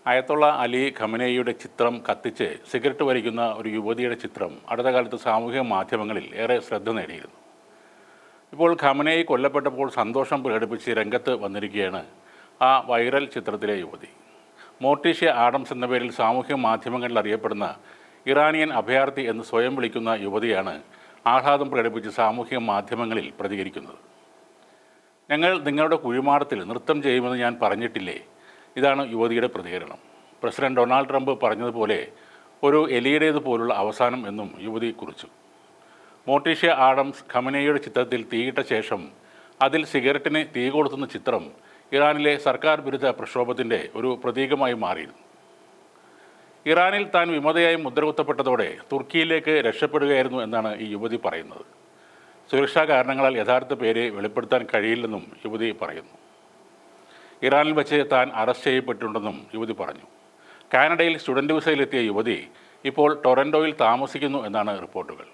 അയത്തുള്ള അലി ഖമനേയിയുടെ ചിത്രം കത്തിച്ച് സിഗരറ്റ് വലിക്കുന്ന ഒരു യുവതിയുടെ ചിത്രം അടുത്ത കാലത്ത് സാമൂഹിക മാധ്യമങ്ങളിൽ ഏറെ ശ്രദ്ധ നേടിയിരുന്നു. ഇപ്പോൾ ഖമനേയി കൊല്ലപ്പെട്ടപ്പോൾ സന്തോഷം പ്രകടിപ്പിച്ച് രംഗത്ത് വന്നിരിക്കുകയാണ് ആ വൈറൽ ചിത്രത്തിലെ യുവതി. മോർട്ടീഷ്യ ആഡംസ് എന്ന പേരിൽ സാമൂഹിക മാധ്യമങ്ങളിൽ അറിയപ്പെടുന്ന ഇറാനിയൻ അഭയാർത്ഥി എന്ന് സ്വയം വിളിക്കുന്ന യുവതിയാണ് ആഹ്ലാദം പ്രകടിപ്പിച്ച് സാമൂഹിക മാധ്യമങ്ങളിൽ പ്രതികരിക്കുന്നത്. ഞങ്ങൾ നിങ്ങളുടെ കുഴിമാടത്തിൽ നൃത്തം ചെയ്യുമെന്ന് ഞാൻ പറഞ്ഞിട്ടില്ലേ? ഇതാണ് യുവതിയുടെ പ്രതികരണം. പ്രസിഡന്റ് ഡൊണാൾഡ് ട്രംപ് പറഞ്ഞതുപോലെ ഒരു എലിയുടേതുപോലുള്ള അവസാനം എന്നും യുവതി കുറിച്ചു. മോർട്ടീഷ്യ ആഡംസ് ഖമനേയിയുടെ ചിത്രത്തിൽ തീയിട്ട ശേഷം അതിൽ സിഗരറ്റിന് തീ കൊളുത്തുന്ന ചിത്രം ഇറാനിലെ സർക്കാർ വിരുദ്ധ പ്രക്ഷോഭത്തിൻ്റെ ഒരു പ്രതീകമായി മാറിയിരുന്നു. ഇറാനിൽ താൻ വിമതയായി മുദ്രകുത്തപ്പെട്ടതോടെ തുർക്കിയിലേക്ക് രക്ഷപ്പെടുകയായിരുന്നു എന്നാണ് ഈ യുവതി പറയുന്നത്. സുരക്ഷാ കാരണങ്ങളാൽ യഥാർത്ഥ പേര് വെളിപ്പെടുത്താൻ കഴിയില്ലെന്നും യുവതി പറയുന്നു. ഇറാനിൽ വെച്ച് താൻ അറസ്റ്റ് ചെയ്യപ്പെട്ടിട്ടുണ്ടെന്നും യുവതി പറഞ്ഞു. കാനഡയിൽ സ്റ്റുഡൻറ് വിസയിലെത്തിയ യുവതി ഇപ്പോൾ ടൊറൻറ്റോയിൽ താമസിക്കുന്നു എന്നാണ് റിപ്പോർട്ടുകൾ.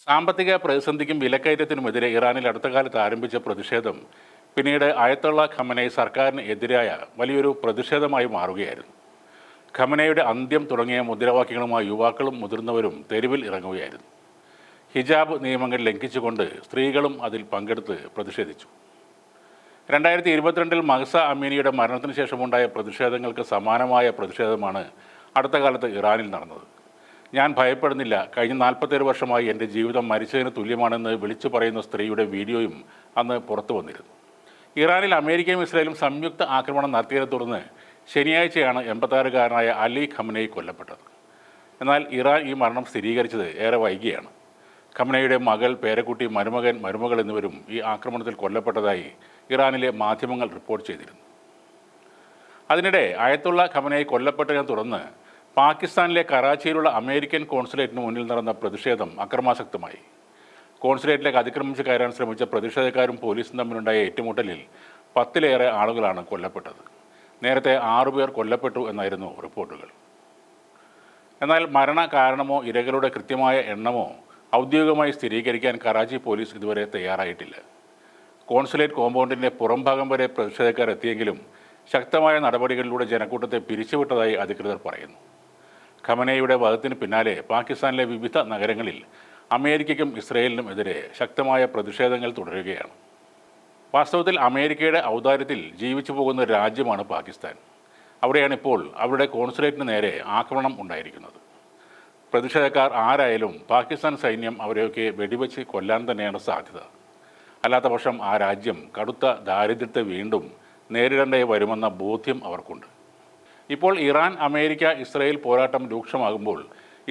സാമ്പത്തിക പ്രതിസന്ധിക്കും വിലക്കയറ്റത്തിനുമെതിരെ ഇറാനിൽ അടുത്ത കാലത്ത് ആരംഭിച്ച പ്രതിഷേധം പിന്നീട് അയത്തുള്ള ഖമനേയി സർക്കാരിന് എതിരായ വലിയൊരു പ്രതിഷേധമായി മാറുകയായിരുന്നു. ഖമനേയിയുടെ അന്ത്യം തുടങ്ങിയ മുദ്രാവാക്യങ്ങളുമായി യുവാക്കളും മുതിർന്നവരും തെരുവിൽ ഇറങ്ങുകയായിരുന്നു. ഹിജാബ് നിയമങ്ങൾ ലംഘിച്ചുകൊണ്ട് സ്ത്രീകളും അതിൽ പങ്കെടുത്ത് പ്രതിഷേധിച്ചു. 2022 മഹ്സ അമീനിയുടെ മരണത്തിന് ശേഷമുണ്ടായ പ്രതിഷേധങ്ങൾക്ക് സമാനമായ പ്രതിഷേധമാണ് അടുത്ത കാലത്ത് ഇറാനിൽ നടന്നത്. ഞാൻ ഭയപ്പെടുന്നില്ല, കഴിഞ്ഞ 47 വർഷമായി എൻ്റെ ജീവിതം മരിച്ചതിന് തുല്യമാണെന്ന് വിളിച്ചു പറയുന്ന സ്ത്രീയുടെ വീഡിയോയും അന്ന് പുറത്തു വന്നിരുന്നു. ഇറാനിൽ അമേരിക്കയും ഇസ്രായേലും സംയുക്ത ആക്രമണം നടത്തിയതിനെ തുടർന്ന് ശനിയാഴ്ചയാണ് 86-കാരനായ അലി ഖമനേയി കൊല്ലപ്പെട്ടത്. എന്നാൽ ഇറാൻ ഈ മരണം സ്ഥിരീകരിച്ചത് ഏറെ വൈകിയാണ്. ഖമനേയിയുടെ മകൾ, പേരക്കുട്ടി, മരുമകൾ എന്നിവരും ഈ ആക്രമണത്തിൽ കൊല്ലപ്പെട്ടതായി ഇറാനിലെ മാധ്യമങ്ങൾ റിപ്പോർട്ട് ചെയ്തിരുന്നു. അതിനിടെ അയത്തുള്ള ഖമനേയി കൊല്ലപ്പെട്ടതിനെ തുടർന്ന് പാകിസ്ഥാനിലെ കറാച്ചിയിലുള്ള അമേരിക്കൻ കോൺസുലേറ്റിന് മുന്നിൽ നടന്ന പ്രതിഷേധം അക്രമാസക്തമായി. കോൺസുലേറ്റിലേക്ക് അതിക്രമിച്ച് കയറാൻ ശ്രമിച്ച പ്രതിഷേധക്കാരും പോലീസും തമ്മിലുണ്ടായ ഏറ്റുമുട്ടലിൽ 10-ലേറെ ആളുകളാണ് കൊല്ലപ്പെട്ടത്. നേരത്തെ 6 പേർ കൊല്ലപ്പെട്ടു എന്നായിരുന്നു റിപ്പോർട്ടുകൾ. എന്നാൽ മരണ കാരണമോ ഇരകളുടെ കൃത്യമായ എണ്ണമോ ഔദ്യോഗികമായി സ്ഥിരീകരിക്കാൻ കറാച്ചി പോലീസ് ഇതുവരെ തയ്യാറായിട്ടില്ല. കോൺസുലേറ്റ് കോമ്പൗണ്ടിൻ്റെ പുറംഭാഗം വരെ പ്രതിഷേധക്കാർ എത്തിയെങ്കിലും ശക്തമായ നടപടികളിലൂടെ ജനക്കൂട്ടത്തെ പിരിച്ചുവിട്ടതായി അധികൃതർ പറയുന്നു. ഖമനേയിയുടെ വധത്തിന് പിന്നാലെ പാകിസ്ഥാനിലെ വിവിധ നഗരങ്ങളിൽ അമേരിക്കയ്ക്കും ഇസ്രയേലിനും എതിരെ ശക്തമായ പ്രതിഷേധങ്ങൾ തുടരുകയാണ്. വാസ്തവത്തിൽ അമേരിക്കയുടെ ഔദാര്യത്തിൽ ജീവിച്ചു പോകുന്ന രാജ്യമാണ് പാകിസ്ഥാൻ. അവിടെയാണ് ഇപ്പോൾ അവരുടെ കോൺസുലേറ്റിന് നേരെ ആക്രമണം ഉണ്ടായിരിക്കുന്നത്. പ്രതിഷേധക്കാർ ആരായാലും പാകിസ്ഥാൻ സൈന്യം അവരെയൊക്കെ വെടിവെച്ച് കൊല്ലാൻ തന്നെയാണ് സാധ്യത. അല്ലാത്ത പക്ഷം ആ രാജ്യം കടുത്ത ദാരിദ്ര്യത്തെ വീണ്ടും നേരിടേണ്ടി വരുമെന്ന ബോധ്യം അവർക്കുണ്ട്. ഇപ്പോൾ ഇറാൻ, അമേരിക്ക, ഇസ്രയേൽ പോരാട്ടം രൂക്ഷമാകുമ്പോൾ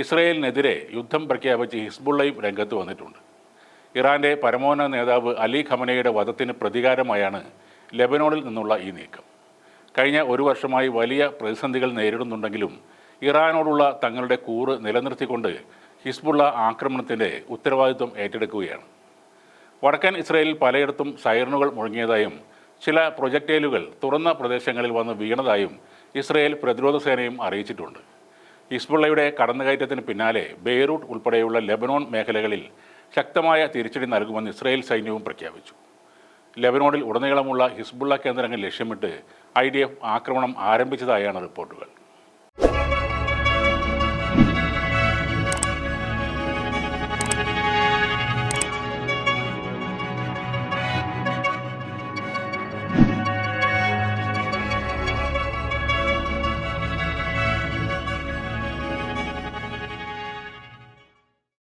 ഇസ്രയേലിനെതിരെ യുദ്ധം പ്രഖ്യാപിച്ച് ഹിസ്ബുള്ളയും രംഗത്ത് വന്നിട്ടുണ്ട്. ഇറാൻ്റെ പരമോന്നത നേതാവ് അലി ഖമനേയിയുടെ വധത്തിന് പ്രതികാരമായാണ് ലെബനോണിൽ നിന്നുള്ള ഈ നീക്കം. കഴിഞ്ഞ 1 വർഷമായി വലിയ പ്രതിസന്ധികൾ നേരിടുന്നുണ്ടെങ്കിലും ഇറാനോടുള്ള തങ്ങളുടെ കൂറ് നിലനിർത്തിക്കൊണ്ട് ഹിസ്ബുള്ള ആക്രമണത്തിൻ്റെ ഉത്തരവാദിത്വം ഏറ്റെടുക്കുകയാണ്. വടക്കൻ ഇസ്രയേലിൽ പലയിടത്തും സൈറനുകൾ മുഴങ്ങിയതായും ചില പ്രൊജക്ടൈലുകൾ തുറന്ന പ്രദേശങ്ങളിൽ വന്ന് വീണതായും ഇസ്രയേൽ പ്രതിരോധ സേനയും അറിയിച്ചിട്ടുണ്ട്. ഹിസ്ബുള്ളയുടെ കടന്നുകയറ്റത്തിന് പിന്നാലെ ബെയ്റൂട്ട് ഉൾപ്പെടെയുള്ള ലെബനോൺ മേഖലകളിൽ ശക്തമായ തിരിച്ചടി നൽകുമെന്ന് ഇസ്രയേൽ സൈന്യവും പ്രഖ്യാപിച്ചു. ലെബനോണിൽ ഉടനീളമുള്ള ഹിസ്ബുള്ള കേന്ദ്രങ്ങൾ ലക്ഷ്യമിട്ട് IDF ആക്രമണം ആരംഭിച്ചതായാണ് റിപ്പോർട്ടുകൾ.